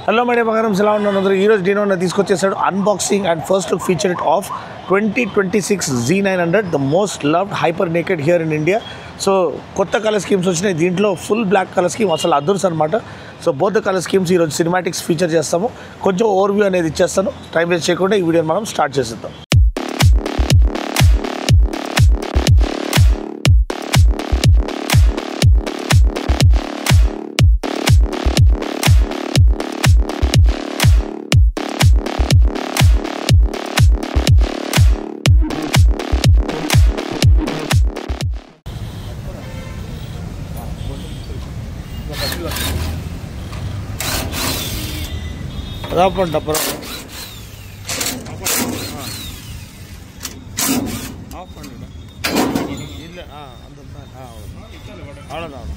Hello my dear Bagaram, ఎలా ఉన్నారు అందరూ? ఈ రోజు Dino తీసుకొచ్చేసాడు unboxing and first look feature it of 2026 Z900, the most loved hyper naked here in India. So కొత్త colour schemes వచ్చినాయి. దీంట్లో ఫుల్ బ్లాక్ కలర్ స్కీమ్ అసలు అదర్స్ అనమాట. So both the colour schemes ఈరోజు సినిమాటిక్స్ ఫీచర్ చేస్తాము. కొంచెం overview అనేది ఇచ్చేస్తాను. టైం వేస్ట్ చేయకుండా ఈ వీడియోని మనం స్టార్ట్ చేసేద్దాం. రాపండి అప్పుడు ಇಲ್ಲ ಅவ்வளோதான்.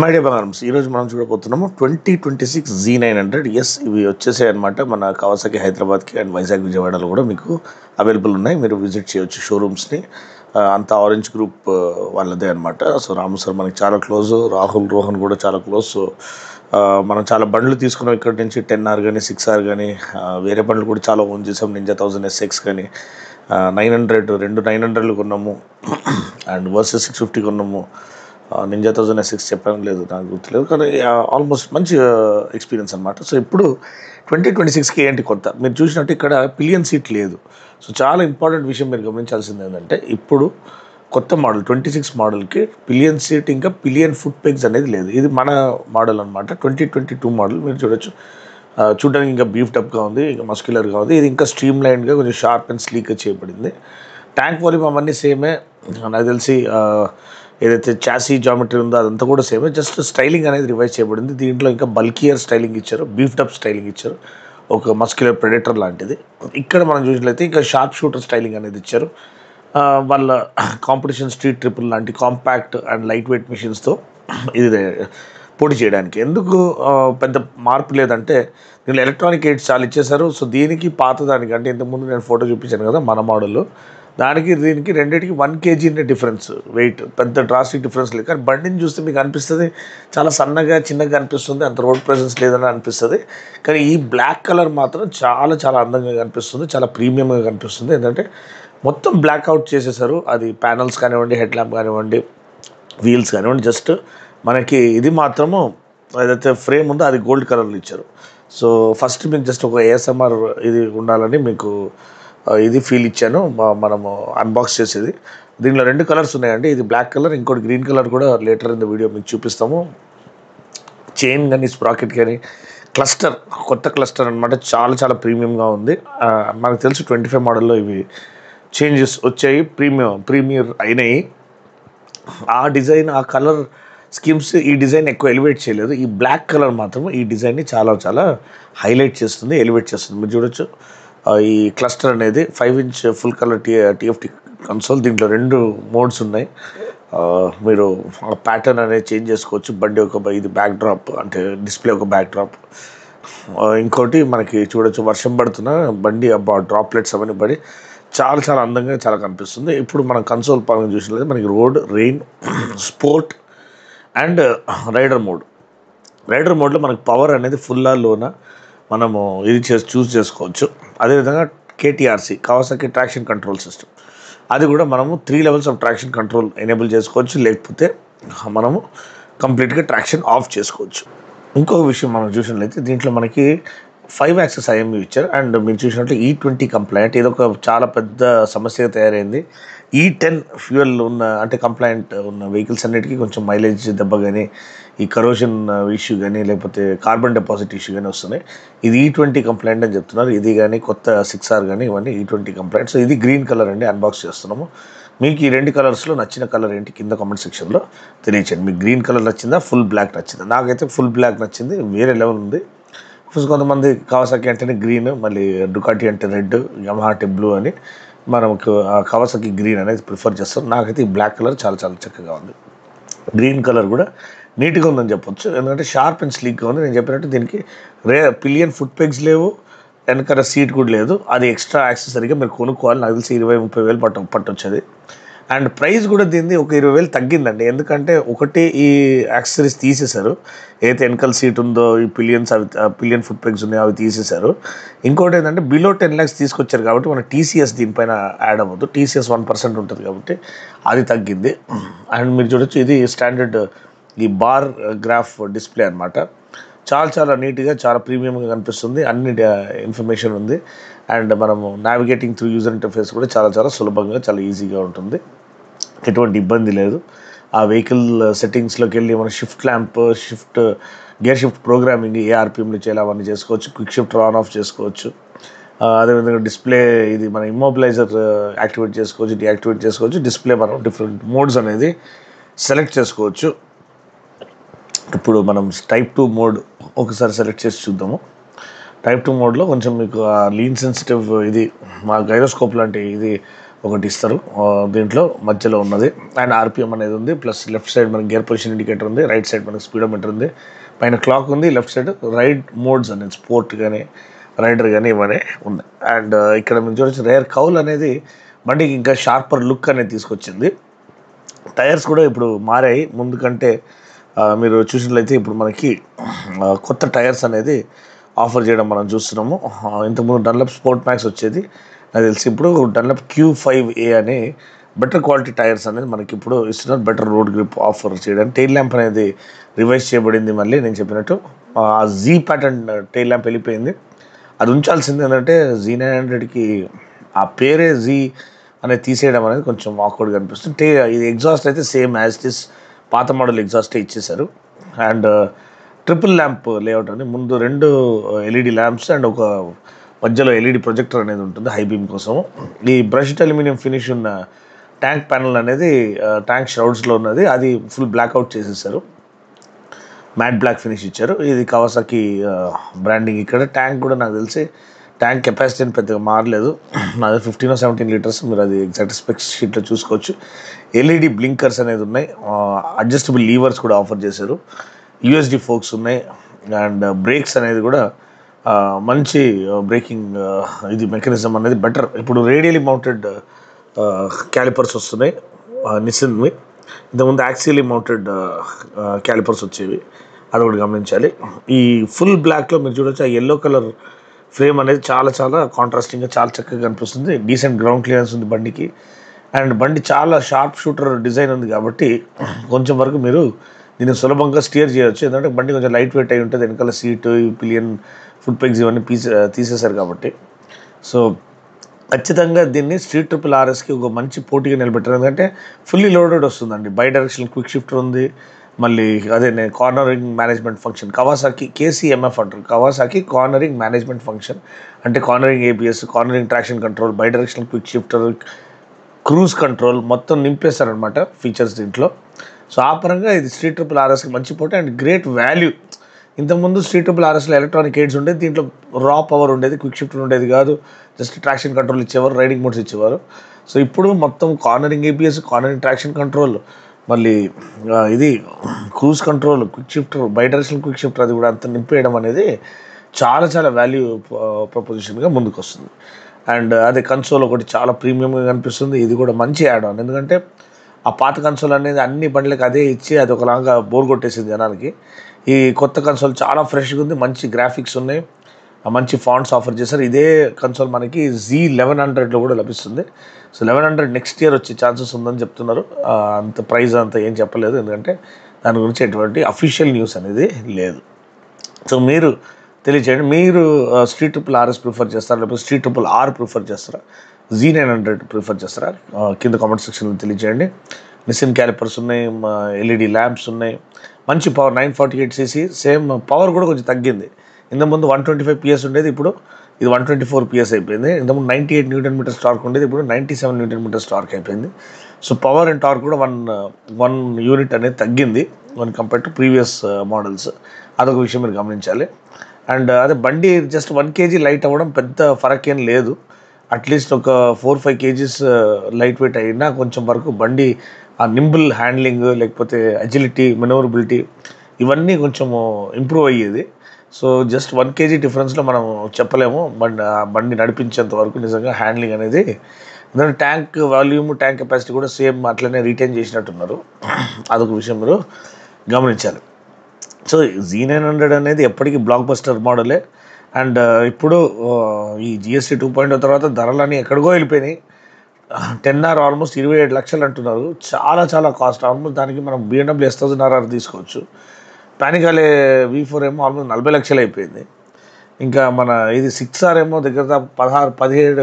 మై డియర్ బంగారమ్స్, ఈరోజు మనం చూడబోతున్నాము 2026 Z900. ఎస్, ఇవి వచ్చేసాయి అనమాట. మన కవాసాకి హైదరాబాద్కి అండ్ వైజాగ్ విజయవాడలో కూడా మీకు అవైలబుల్ ఉన్నాయి. మీరు విజిట్ చేయొచ్చు షోరూమ్స్ని. అంతా ఆరెంజ్ గ్రూప్ వాళ్ళదే అనమాట. సో రాము సార్ మనకి చాలా క్లోజ్, రాహుల్ రోహన్ కూడా చాలా క్లోజ్. సో మనం చాలా బండ్లు తీసుకున్నాం ఇక్కడ నుంచి, 10R కానీ 6R కానీ, వేరే బండ్లు కూడా చాలా ఓన్ చేసాం. నింజా 1000 SX కానీ 900, 2 900లు కొన్నాము అండ్ వర్సెస్ 650 కొన్నాము. నింజా 1000 SX చెప్పాను, లేదు నాకు గుర్తులేదు, కానీ ఆల్మోస్ట్ మంచి ఎక్స్పీరియన్స్ అనమాట. సో ఇప్పుడు 2026కి ఏంటి కొత్త, మీరు చూసినట్టు ఇక్కడ పిలియన్ సీట్ లేదు. సో చాలా ఇంపార్టెంట్ విషయం మీరు గమనించాల్సింది ఏంటంటే, ఇప్పుడు కొత్త మోడల్ 26 మోడల్కి పిలియన్ సీట్ ఇంకా పిలియన్ ఫుట్ పెగ్స్ అనేది లేదు. ఇది మన మోడల్ అనమాట, 2022 మోడల్. మీరు చూడొచ్చు, చూడడానికి ఇంకా బీఫ్డ్ అప్గా ఉంది, ఇంకా మస్క్యులర్గా ఉంది. ఇది ఇంకా స్ట్రీమ్ లైన్గా కొంచెం షార్ప్ అండ్ స్లీక్గా చేయబడింది. ట్యాంక్ వాల్యూమ్ అవన్నీ సేమే. నాకు తెలిసి ఏదైతే చాసీ జామెట్రీ ఉందో అదంతా కూడా సేమే, జస్ట్ స్టైలింగ్ అనేది రివైజ్ చేయబడింది. దీంట్లో ఇంకా బల్కియర్ స్టైలింగ్ ఇచ్చారు, బీఫ్డ్ అప్ స్టైలింగ్ ఇచ్చారు, ఒక మస్క్యులర్ ప్రెడేటర్ లాంటిది. ఇక్కడ మనం చూసినట్లయితే ఇంకా షార్ప్ షూటర్ స్టైలింగ్ అనేది ఇచ్చారు. వాళ్ళ కాంపిటీషన్ స్ట్రీట్ ట్రిపుల్ లాంటి కాంపాక్ట్ అండ్ లైట్ వెయిట్ మిషన్స్తో ఇది పోటీ చేయడానికి. ఎందుకు పెద్ద మార్పు లేదంటే, దీనిలో ఎలక్ట్రానిక్ ఎయిడ్స్ చాలా ఇచ్చేసారు. సో దీనికి పాత దానికి అంటే ఇంతకుముందు నేను ఫోటో చూపించాను కదా మన మోడల్లో, దానికి దీనికి రెండింటికి 1 kg డిఫరెన్స్ వెయిట్, పెద్ద డ్రాస్టిక్ డిఫరెన్స్ లేదు. కానీ బండిని చూస్తే మీకు అనిపిస్తుంది చాలా సన్నగా చిన్నగా అనిపిస్తుంది, అంత రోడ్ ప్రెసెన్స్ లేదని అనిపిస్తుంది. కానీ ఈ బ్లాక్ కలర్ మాత్రం చాలా చాలా అందంగా కనిపిస్తుంది, చాలా ప్రీమియంగా కనిపిస్తుంది. ఏంటంటే మొత్తం బ్లాక్ అవుట్ చేసేసారు. అది ప్యానల్స్ కానివ్వండి, హెడ్ ల్యాంప్ కానివ్వండి, వీల్స్ కానివ్వండి. జస్ట్ మనకి ఇది మాత్రము ఏదైతే ఫ్రేమ్ ఉందో అది గోల్డ్ కలర్లో ఇచ్చారు. సో ఫస్ట్ మీకు జస్ట్ ఒక ASMR ఇది ఉండాలని మీకు ఇది ఫీల్ ఇచ్చాను మనము అన్బాక్స్ చేసేది. దీనిలో 2 కలర్స్ ఉన్నాయండి, ఇది బ్లాక్ కలర్, ఇంకోటి గ్రీన్ కలర్ కూడా లేటర్ ఇన్ ద వీడియో మీకు చూపిస్తాము. చైన్ కానీ స్ప్రాకెట్ కానీ క్లస్టర్, కొత్త క్లస్టర్ అనమాట, చాలా చాలా ప్రీమియంగా ఉంది. మనకు తెలుసు 25 మోడల్లో ఇవి చేంజెస్ వచ్చాయి, ప్రీమియర్ అయినాయి. ఆ డిజైన్, ఆ కలర్ స్కీమ్స్ ఈ డిజైన్ ఎక్కువ ఎలివేట్ చేయలేదు. ఈ బ్లాక్ కలర్ మాత్రం ఈ డిజైన్ని చాలా చాలా హైలైట్ చేస్తుంది, ఎలివేట్ చేస్తుంది. మీరు చూడొచ్చు, ఈ క్లస్టర్ అనేది 5 inch full colour TFT console. దీంట్లో 2 మోడ్స్ ఉన్నాయి. మీరు ప్యాటర్న్ అనేది చేంజ్ చేసుకోవచ్చు. బండి ఇది బ్యాక్ డ్రాప్, అంటే డిస్ప్లే ఒక బ్యాక్ డ్రాప్. ఇంకోటి మనకి చూడొచ్చు, వర్షం పడుతున్న బండి డ్రాప్లెట్స్ అవన్నీ పడి చాలా చాలా అందంగా చాలా కనిపిస్తుంది. ఇప్పుడు మనం కన్సోల్ పరంగా చూసినట్లయితే మనకి road, rain, sport and rider మోడ్లో మనకి పవర్ అనేది ఫుల్లా లోనా మనము ఇది చూస్ చేసుకోవచ్చు. అదేవిధంగా కేటీఆర్సీ కవాసాకి ట్రాక్షన్ కంట్రోల్ సిస్టమ్, అది కూడా మనము 3 levels of traction control enable చేసుకోవచ్చు, లేకపోతే మనము కంప్లీట్గా ట్రాక్షన్ ఆఫ్ చేసుకోవచ్చు. ఇంకొక విషయం మనం చూసినట్లయితే దీంట్లో మనకి 5 యాక్సెస్ ఐఎంయూ ఇచ్చారు. అండ్ మీరు చూసినట్లు E20 కంప్లైంట్, ఇది ఒక చాలా పెద్ద సమస్యగా తయారైంది. E10 ఫ్యూయల్ ఉన్న అంటే కంప్లైంట్ ఉన్న వెహికల్స్ అన్నిటికీ కొంచెం మైలేజ్ దెబ్బ కానీ, ఈ కరోషన్ ఇష్యూ కానీ, లేకపోతే కార్బన్ డిపాజిట్ ఇష్యూ కానీ వస్తున్నాయి. ఇది E20 కంప్లైంట్ అని చెప్తున్నారు. ఇది కానీ కొత్త 6R కానీ ఇవన్నీ E20 కంప్లైంట్. సో ఇది గ్రీన్ కలర్ అండి, అన్బాక్స్ చేస్తున్నాము. మీకు ఈ 2 కలర్స్లో నచ్చిన కలర్ ఏంటి కింద కామెంట్ సెక్షన్లో తెలియచేయండి. మీకు గ్రీన్ కలర్ నచ్చిందా, ఫుల్ బ్లాక్ నచ్చిందా? నాకైతే ఫుల్ బ్లాక్ నచ్చింది, వేరే లెవెల్ ఉంది. కొంతమంది కవాసాకి అంటేనే గ్రీన్, మళ్ళీ డుకాటి అంటే రెడ్, యమహా అంటే బ్లూ అని మనకు కవాసాకి గ్రీన్ అనేది ప్రిఫర్ చేస్తాం. నాకైతే ఈ బ్లాక్ కలర్ చాలా చాలా చక్కగా ఉంది. గ్రీన్ కలర్ కూడా నీట్గా ఉందని చెప్పొచ్చు, ఎందుకంటే షార్ప్ అండ్ స్లీక్గా ఉంది. నేను చెప్పినట్టు దీనికి పిలియన్ ఫుట్ పెగ్స్ లేవు, వెనకాల సీట్ కూడా లేదు. అది ఎక్స్ట్రా యాక్సెసరీగా మీరు కొనుక్కోవాలి. నాకు తెలిసి 20-30 వేలు పట్టొచ్చేది. అండ్ ప్రైస్ కూడా దీన్ని ఒక 20 వేలు తగ్గిందండి, ఎందుకంటే ఒకటి ఈ యాక్సెసరీస్ తీసేశారు. ఏదైతే వెనకాల సీట్ ఉందో, ఈ పిలియన్ ఫుట్ పెగ్స్ ఉన్నాయో అవి తీసేశారు. ఇంకోటి ఏంటంటే బిలో 10 lakhs తీసుకొచ్చారు కాబట్టి మన టీసీఎస్ దీనిపైన యాడ్ అవ్వద్దు. టీసీఎస్ 1% ఉంటుంది కాబట్టి అది తగ్గింది. అండ్ మీరు చూడొచ్చు, ఇది స్టాండర్డ్ ఈ బార్ గ్రాఫ్ డిస్ప్లే అనమాట. చాలా చాలా నీట్గా, చాలా ప్రీమియంగా కనిపిస్తుంది. అన్ని ఇన్ఫర్మేషన్ ఉంది. అండ్ మనము నావిగేటింగ్ త్రూ యూజర్ ఇంటర్ఫేస్ కూడా చాలా చాలా సులభంగా, చాలా ఈజీగా ఉంటుంది. ఎటువంటి ఇబ్బంది లేదు. ఆ వెహికల్ సెట్టింగ్స్లోకి వెళ్ళి మన shift lamp, gear shift programming ఏ ఆర్పిఎంలో చేయాలి అవన్నీ చేసుకోవచ్చు. క్విక్ షిఫ్ట్ ఆన్ ఆఫ్ చేసుకోవచ్చు. అదేవిధంగా డిస్ప్లే ఇది మన ఇమ్మొబిలైజర్ యాక్టివేట్ చేసుకోవచ్చు, డీయాక్టివేట్ చేసుకోవచ్చు. డిస్ప్లే మనం డిఫరెంట్ మోడ్స్ అనేది సెలెక్ట్ చేసుకోవచ్చు. ఇప్పుడు మనం టైప్ 2 మోడ్ ఒకసారి సెలెక్ట్ చేసి చూద్దాము. టైప్ 2 మోడ్లో కొంచెం మీకు లీన్ సెన్సిటివ్ ఇది మా గైరోస్కోప్ లాంటి ఇది ఒకటి ఇస్తారు, దీంట్లో మధ్యలో ఉన్నది. అండ్ ఆర్పిఎం అనేది ఉంది, ప్లస్ లెఫ్ట్ సైడ్ మనకి గేర్ పొజిషన్ ఇండికేటర్ ఉంది, రైట్ సైడ్ మనకి స్పీడోమీటర్ ఉంది, పైన క్లాక్ ఉంది, లెఫ్ట్ సైడ్ రైడ్ మోడ్స్ అనేది స్పోర్ట్ కానీ రైడర్ కానీ ఇవన్నీ ఉన్నాయి. అండ్ ఇక్కడ మీరు చూడొచ్చు రేర్ కౌల్ అనేది బండికి ఇంకా షార్పర్ లుక్ అనేది తీసుకొచ్చింది. టైర్స్ కూడా ఇప్పుడు మారాయి ముందు కంటే. మీరు చూసినట్లయితే ఇప్పుడు మనకి కొత్త టైర్స్ అనేది ఆఫర్ చేయడం మనం చూస్తున్నాము. ఇంతకుముందు డన్లప్ స్పోర్ట్ మ్యాక్స్ వచ్చేది, నాకు తెలిసి ఇప్పుడు డన్లప్ Q5A అని బెటర్ క్వాలిటీ టైర్స్ అనేది మనకి ఇప్పుడు ఇస్తున్నారు. బెటర్ రోడ్ గ్రిప్ ఆఫర్ చేయడానికి టైల్ ల్యాంప్ అనేది రివైజ్ చేయబడింది. మళ్ళీ నేను చెప్పినట్టు ఆ జీ ప్యాటర్న్ టైల్ ల్యాంప్ వెళ్ళిపోయింది. అది ఉంచాల్సింది, ఏంటంటే Z900కి ఆ పేరే జీ అనేది తీసేయడం అనేది కొంచెం ఆక్వర్డ్గా అనిపిస్తుంది. ఇది ఎగ్జాస్ట్ అయితే సేమ్ యాజ్ ఇట్ ఇస్ పాత మోడల్ ఎగ్జాస్టే ఇచ్చేశారు. అండ్ ట్రిపుల్ ల్యాంప్ లేఅవుట్ అని ముందు 2 LED ల్యాంప్స్ అండ్ ఒక మధ్యలో LED ప్రొజెక్టర్ అనేది ఉంటుంది హై బీమ్ కోసం. ఈ బ్రష్డ్ అల్యూమినియం ఫినిష్ ఉన్న ట్యాంక్ ప్యానల్ అనేది ట్యాంక్ షరౌడ్స్లో ఉన్నది, అది ఫుల్ బ్లాక్అవుట్ చేసేసారు. మ్యాట్ బ్లాక్ ఫినిష్ ఇచ్చారు. ఇది కవాసాకి బ్రాండింగ్. ఇక్కడ ట్యాంక్ కూడా నాకు తెలిసి ట్యాంక్ కెపాసిటీ అని పెద్దగా మారలేదు, నాది 15 or 17 లీటర్స్. మీరు అది ఎగ్జాక్ట్ స్పెక్స్ షీట్లో చూసుకోవచ్చు. LED బ్లింకర్స్ అనేది ఉన్నాయి, అడ్జస్టబుల్ లీవర్స్ కూడా ఆఫర్ చేశారు, USD ఫోక్స్ ఉన్నాయి. అండ్ బ్రేక్స్ అనేది కూడా మంచి బ్రేకింగ్ ఇది మెకానిజం అనేది బెటర్. ఇప్పుడు రేడియలీ మౌంటెడ్ క్యాలిపర్స్ వస్తున్నాయి నిసిన్వి. ఇంతకుముందు యాక్సియలీ మౌంటెడ్ క్యాలిపర్స్ వచ్చేవి, అది ఒకటి గమనించాలి. ఈ ఫుల్ బ్లాక్లో మీరు చూడొచ్చు, ఆ ఎల్లో కలర్ ఫ్రేమ్ అనేది చాలా చాలా కాంట్రాస్టింగ్గా చాలా చక్కగా కనిపిస్తుంది. డీసెంట్ గ్రౌండ్ క్లియరెన్స్ ఉంది బండికి. అండ్ బండి చాలా షార్ప్ షూటర్ డిజైన్ ఉంది కాబట్టి కొంచెం వరకు మీరు దీన్ని సులభంగా స్టీర్ చేయవచ్చు. ఎందుకంటే బండి కొంచెం లైట్ వెయిట్ అయి ఉంటుంది, వెనకాల సీటు, పిలియన్ ఫుట్ పెగ్స్ ఇవన్నీ తీసేశారు కాబట్టి. సో ఖచ్చితంగా దీన్ని స్ట్రీట్ ట్రిపుల్ RSకి ఒక మంచి పోటీగా నిలబెట్టారు. ఎందుకంటే ఫుల్లీ లోడెడ్ వస్తుందండి, బై డైరెక్షన్ క్విక్ షిఫ్టర్ ఉంది, మళ్ళీ అదే cornering management function. Kawasaki KCMF అంటారు, కవాసాకి కార్నరింగ్ మేనేజ్మెంట్ ఫంక్షన్ అంటే cornering ABS, cornering traction control, by directional quick shifter, cruise control మొత్తం నింపేస్తారనమాట ఫీచర్స్ దీంట్లో. సో ఆ పరంగా ఇది స్ట్రీట్ ట్రిపుల్ RSకి మంచి పోటీ అండ్ గ్రేట్ వాల్యూ. ఇంతకుముందు స్ట్రీట్ ట్రిపుల్ RSలో ఎలక్ట్రానిక్ ఎయిడ్స్ ఉండేది, దీంట్లో రా పవర్ ఉండేది, క్విక్ షిఫ్టర్ ఉండేది కాదు, జస్ట్ ట్రాక్షన్ కంట్రోల్ ఇచ్చేవారు, రైడింగ్ మోడ్స్ ఇచ్చేవారు. సో ఇప్పుడు మొత్తం cornering ABS, cornering traction control, మళ్ళీ ఇది cruise control, quick shifter, by directional quick shifter అది కూడా అంత నింపేయడం అనేది చాలా చాలా వాల్యూ ప్రపోజిషన్గా ముందుకు వస్తుంది. అండ్ అదే కన్సోల్ ఒకటి చాలా ప్రీమియంగా కనిపిస్తుంది, ఇది కూడా మంచి యాడ్ ఆన్. ఎందుకంటే ఆ పాత కన్సోల్ అనేది అన్ని బండ్లకి అదే ఇచ్చి అది ఒకలాగా బోర్ కొట్టేసింది జనాలకి. ఈ కొత్త కన్సోల్ చాలా ఫ్రెష్గా ఉంది, మంచి గ్రాఫిక్స్ ఉన్నాయి, మంచి ఫాంట్స్ ఆఫర్ చేశారు. ఇదే కన్సోల్ మనకి Z1100లో కూడా లభిస్తుంది. సో 1100 నెక్స్ట్ ఇయర్ వచ్చే ఛాన్సెస్ ఉందని చెప్తున్నారు. అంత ప్రైస్ అంత ఏం చెప్పలేదు, ఎందుకంటే దాని గురించి ఎటువంటి అఫీషియల్ న్యూస్ అనేది లేదు. సో మీరు తెలియచేయండి, మీరు C RRS ప్రిఫర్ చేస్తారా, లేకపోతే C RRR ప్రిఫర్ చేస్తారా, Z900 ప్రిఫర్ చేస్తారా? కింద కామెంట్ సెక్షన్లో తెలియచేయండి. నిసిన్ క్యాలిపర్స్ ఉన్నాయి, LED ల్యాంప్స్ ఉన్నాయి, మంచి పవర్ 948cc. సేమ్ పవర్ కూడా కొంచెం తగ్గింది. ఇంతకుముందు 125 PS ఉండేది, ఇప్పుడు ఇది 124 PS అయిపోయింది. ఇంతకుముందు 98 Nm టార్క్ ఉండేది, ఇప్పుడు 97 Nm టార్క్ అయిపోయింది. సో పవర్ అండ్ టార్క్ కూడా వన్ యూనిట్ అనేది తగ్గింది one compare to previous models. అదొక విషయం మీరు గమనించాలి. అండ్ అదే బండి జస్ట్ 1 kg లైట్ అవ్వడం పెద్ద ఫరక్ ఏం లేదు. అట్లీస్ట్ ఒక 4-5 kgs లైట్ వెయిట్ అయినా కొంచెం వరకు బండి ఆ నింబుల్ హ్యాండ్లింగ్, లేకపోతే అజిలిటీ, మెనోరబిలిటీ ఇవన్నీ కొంచెము ఇంప్రూవ్ అయ్యేది. సో జస్ట్ 1 kg డిఫరెన్స్లో మనం చెప్పలేము. బండి నడిపించేంత వరకు నిజంగా హ్యాండ్లింగ్ అనేది, ఎందుకంటే ట్యాంక్ వాల్యూమ్, ట్యాంక్ కెపాసిటీ కూడా సేమ్ అట్లనే రీటైన్ చేసినట్టున్నారు. అదొక విషయం మీరు గమనించాలి. సో Z900 అనేది ఎప్పటికీ బ్లాక్ బస్టర్ మోడలే. అండ్ ఇప్పుడు ఈ GST 2.0 తర్వాత ధరలన్నీ ఎక్కడికో వెళ్ళిపోయినాయి. 10R ఆల్మోస్ట్ 27 లక్షలు అంటున్నారు. చాలా కాస్ట్. ఆల్మోస్ట్ దానికి మనం BMW S1000 RR తీసుకోవచ్చు. పానికాలే V4 ఏమో ఆల్మోస్ట్ 40 లక్షలు అయిపోయింది. ఇంకా మన ఇది 6R ఏమో దగ్గర 15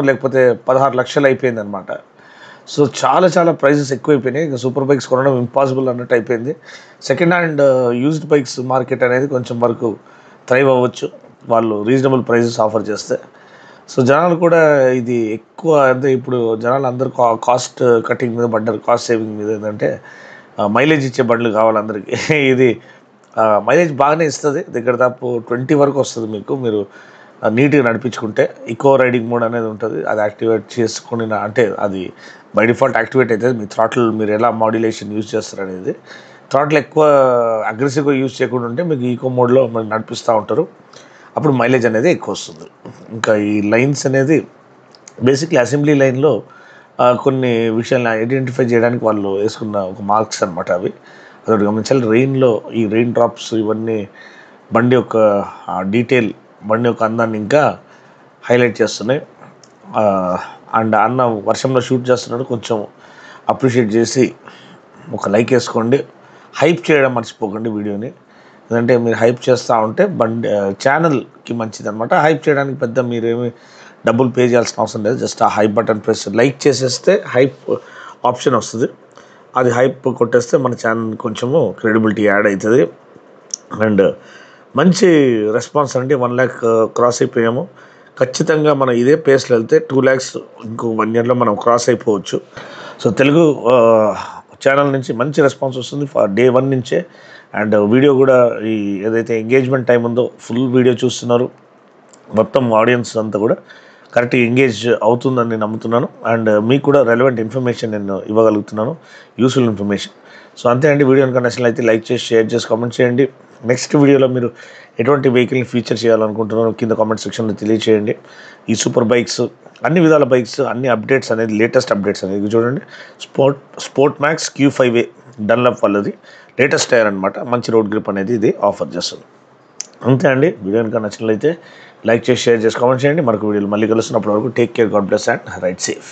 లేకపోతే 16 లక్షలు అయిపోయింది అనమాట. సో చాలా ప్రైజెస్ ఎక్కువైపోయినాయి. ఇంకా సూపర్ బైక్స్ కొనడం ఇంపాసిబుల్ అన్నట్టు అయిపోయింది. Second hand used bikes market అనేది కొంచెం వరకు థ్రైవ్ అవ్వచ్చు వాళ్ళు రీజనబుల్ ప్రైజెస్ ఆఫర్ చేస్తే. సో జనాలు కూడా ఇది ఎక్కువ, అంటే ఇప్పుడు జనాలు అందరూ కాస్ట్ కటింగ్ మీద పడ్డారు, కాస్ట్ సేవింగ్ మీద. ఏంటంటే మైలేజ్ ఇచ్చే బండ్లు కావాలి అందరికీ. ఇది మైలేజ్ బాగానే ఇస్తుంది, దగ్గర దాపు 20 వరకు వస్తుంది మీకు. మీరు నీట్గా నడిపించుకుంటే ఈకో రైడింగ్ మోడ్ అనేది ఉంటుంది, అది యాక్టివేట్ చేసుకుని, అంటే అది బై డిఫాల్ట్ యాక్టివేట్ అవుతుంది. మీ థ్రాటిల్ మీరు ఎలా మాడ్యులేషన్ యూజ్ చేస్తారు అనేది, థ్రాటిల్ ఎక్కువ అగ్రెసివ్గా యూజ్ చేయకుండా ఉంటే మీకు ఈకో మోడ్లో మీరు నడిపిస్తూ ఉంటారు, అప్పుడు మైలేజ్ అనేది ఎక్కువ వస్తుంది. ఇంకా ఈ లైన్స్ అనేది బేసిక్లీ అసెంబ్లీ లైన్లో కొన్ని విషయాలను ఐడెంటిఫై చేయడానికి వాళ్ళు వేసుకున్న ఒక మార్క్స్ అనమాట అవి. అదొకటి గమనించాలి. రెయిన్లో ఈ రెయిన్ డ్రాప్స్ ఇవన్నీ బండి యొక్క డీటెయిల్, బండి యొక్క అందాన్ని ఇంకా హైలైట్ చేస్తున్నాయి. అండ్ అన్న వర్షంలో షూట్ చేస్తున్నాడు, కొంచెం అప్రిషియేట్ చేసి ఒక లైక్ వేసుకోండి. హైప్ చేయడం మర్చిపోకండి వీడియోని, ఎందుకంటే మీరు హైప్ చేస్తూ ఉంటే బండి ఛానల్కి మంచిది అనమాట. హైప్ చేయడానికి పెద్ద మీరేమి డబ్బులు పే చేయాల్సిన అవసరం లేదు. జస్ట్ ఆ హైప్ బటన్ ప్రెస్ లైక్ చేసేస్తే హైప్ ఆప్షన్ వస్తుంది. అది హైప్ కొట్టేస్తే మన ఛానల్ కొంచెము క్రెడిబిలిటీ యాడ్ అవుతుంది. అండ్ మంచి రెస్పాన్స్ అండి. 1 lakh క్రాస్ అయిపోయాము. ఖచ్చితంగా మనం ఇదే పేస్లో వెళ్తే 2 lakhs ఇంకో 1 yearలో మనం క్రాస్ అయిపోవచ్చు. సో తెలుగు ఛానల్ నుంచి మంచి రెస్పాన్స్ వస్తుంది డే 1 నుంచే. అండ్ వీడియో కూడా ఈ ఏదైతే ఎంగేజ్మెంట్ టైం ఉందో ఫుల్ వీడియో చూస్తున్నారు. మొత్తం ఆడియన్స్ అంతా కూడా కరెక్ట్గా ఎంగేజ్ అవుతుందని నేను నమ్ముతున్నాను. అండ్ మీకు కూడా రెలవెంట్ ఇన్ఫర్మేషన్ నేను ఇవ్వగలుగుతున్నాను, యూస్ఫుల్ ఇన్ఫర్మేషన్. సో అంతే అండి. వీడియో కనుక నచ్చినట్లయితే లైక్ చేసి, షేర్ చేసి, కామెంట్ చేయండి. నెక్స్ట్ వీడియోలో మీరు ఎటువంటి వెహికల్ని ఫీచర్ చేయాలనుకుంటున్నారో కింద కామెంట్ సెక్షన్లో తెలియచేయండి. ఈ సూపర్ బైక్స్, అన్ని విధాల బైక్స్, అన్ని అప్డేట్స్ అనేది, లేటెస్ట్ అప్డేట్స్ అనేది చూడండి. స్పోర్ట్ మ్యాక్స్ Q5A డన్లప్ వాళ్ళది లేటెస్ట్ టైర్ అనమాట. మంచి రోడ్ గ్రిప్ అనేది ఇది ఆఫర్ చేస్తుంది. అంతే అండి. వీడియో కనుక నచ్చినట్లయితే లైక్ చేసి, షేర్ చేసి, కామెంట్ చేయండి. మరొక వీడియోలో మళ్ళీ కలుస్తున్నప్పటి వరకు take care, god bless and ride safe.